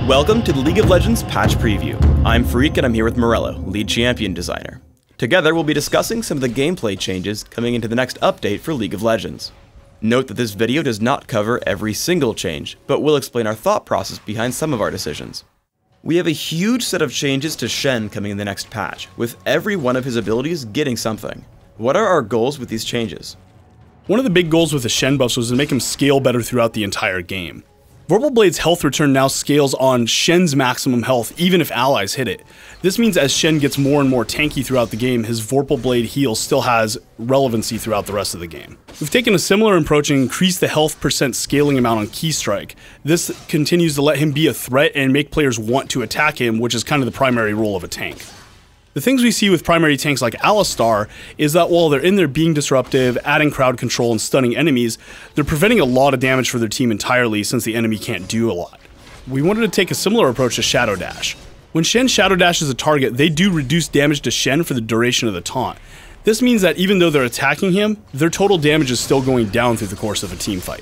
Welcome to the League of Legends Patch Preview. I'm Freak and I'm here with Morello, lead champion designer. Together we'll be discussing some of the gameplay changes coming into the next update for League of Legends. Note that this video does not cover every single change, but will explain our thought process behind some of our decisions. We have a huge set of changes to Shen coming in the next patch, with every one of his abilities getting something. What are our goals with these changes? One of the big goals with the Shen buffs was to make him scale better throughout the entire game. Vorpal Blade's health return now scales on Shen's maximum health even if allies hit it. This means as Shen gets more and more tanky throughout the game, his Vorpal Blade heal still has relevancy throughout the rest of the game. We've taken a similar approach and increased the health % scaling amount on Key Strike. This continues to let him be a threat and make players want to attack him, which is kind of the primary role of a tank. The things we see with primary tanks like Alistar is that while they're in there being disruptive, adding crowd control and stunning enemies, they're preventing a lot of damage for their team entirely since the enemy can't do a lot. We wanted to take a similar approach to Shadow Dash. When Shen Shadow Dashes a target, they do reduce damage to Shen for the duration of the taunt. This means that even though they're attacking him, their total damage is still going down through the course of a team fight.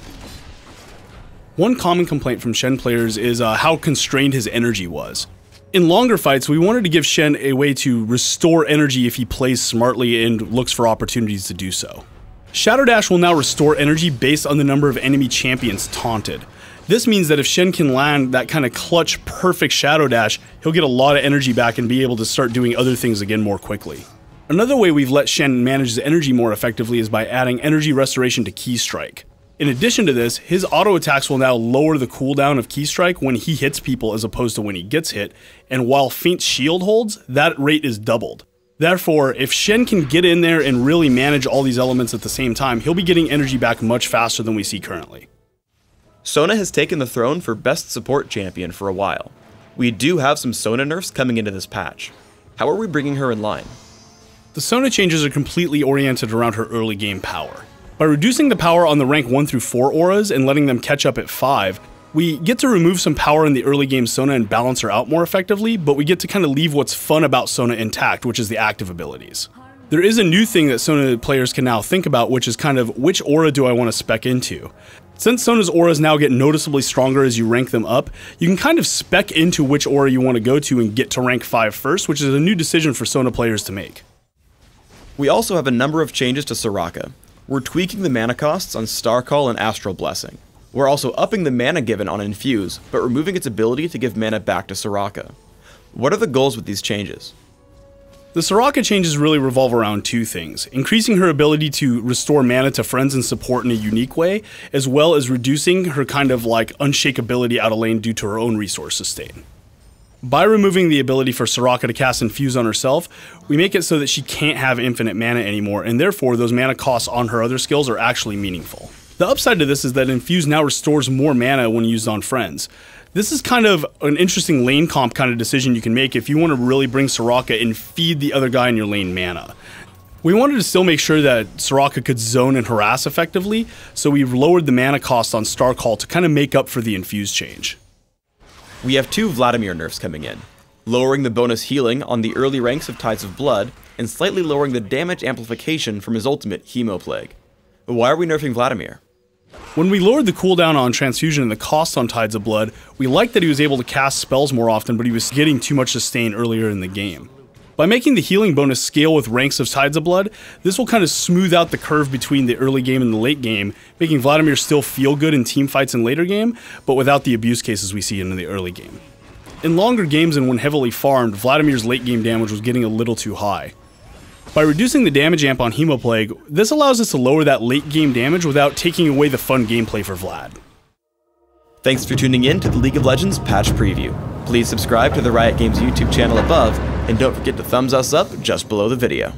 One common complaint from Shen players is how constrained his energy was. In longer fights, we wanted to give Shen a way to restore energy if he plays smartly and looks for opportunities to do so. Shadow Dash will now restore energy based on the number of enemy champions taunted. This means that if Shen can land that kind of clutch, perfect Shadow Dash, he'll get a lot of energy back and be able to start doing other things again more quickly. Another way we've let Shen manage his energy more effectively is by adding energy restoration to Key Strike. In addition to this, his auto attacks will now lower the cooldown of Key Strike when he hits people as opposed to when he gets hit, and while Faint Shield holds, that rate is doubled. Therefore, if Shen can get in there and really manage all these elements at the same time, he'll be getting energy back much faster than we see currently. Sona has taken the throne for best support champion for a while. We do have some Sona nerfs coming into this patch. How are we bringing her in line? The Sona changes are completely oriented around her early game power. By reducing the power on the rank 1 through 4 auras and letting them catch up at 5, we get to remove some power in the early game Sona and balance her out more effectively, but we get to kind of leave what's fun about Sona intact, which is the active abilities. There is a new thing that Sona players can now think about, which is kind of which aura do I want to spec into. Since Sona's auras now get noticeably stronger as you rank them up, you can kind of spec into which aura you want to go to and get to rank 5 first, which is a new decision for Sona players to make. We also have a number of changes to Soraka. We're tweaking the mana costs on Starcall and Astral Blessing. We're also upping the mana given on Infuse, but removing its ability to give mana back to Soraka. What are the goals with these changes? The Soraka changes really revolve around two things: increasing her ability to restore mana to friends and support in a unique way, as well as reducing her kind of like unshakability out of lane due to her own resource sustain. By removing the ability for Soraka to cast Infuse on herself, we make it so that she can't have infinite mana anymore, and therefore those mana costs on her other skills are actually meaningful. The upside to this is that Infuse now restores more mana when used on friends. This is kind of an interesting lane comp kind of decision you can make if you want to really bring Soraka and feed the other guy in your lane mana. We wanted to still make sure that Soraka could zone and harass effectively, so we lowered the mana cost on Starcall to kind of make up for the Infuse change. We have two Vladimir nerfs coming in, lowering the bonus healing on the early ranks of Tides of Blood, and slightly lowering the damage amplification from his ultimate, Hemoplague. Why are we nerfing Vladimir? When we lowered the cooldown on Transfusion and the cost on Tides of Blood, we liked that he was able to cast spells more often, but he was getting too much sustain earlier in the game. By making the healing bonus scale with ranks of Tides of Blood, this will kind of smooth out the curve between the early game and the late game, making Vladimir still feel good in team fights in later game, but without the abuse cases we see in the early game. In longer games and when heavily farmed, Vladimir's late game damage was getting a little too high. By reducing the damage amp on Hemoplague, this allows us to lower that late game damage without taking away the fun gameplay for Vlad. Thanks for tuning in to the League of Legends Patch Preview. Please subscribe to the Riot Games YouTube channel above, and don't forget to thumbs us up just below the video.